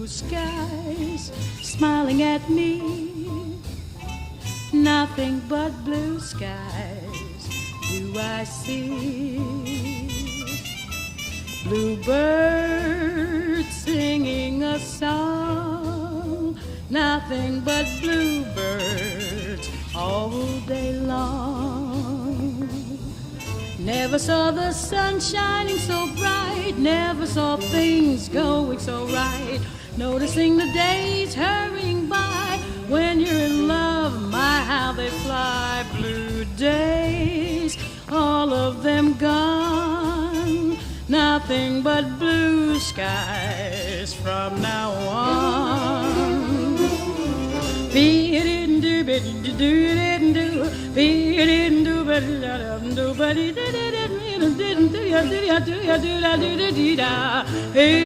blue skies smiling at me. Nothing but blue skies do I see. Bluebirds singing a song, nothing but bluebirds all day long. Never saw the sun shining so bright, never saw things going so right. Noticing the days hurrying by, when you're in love, my how they fly. Blue days, all of them gone, nothing but blue skies from now on. Be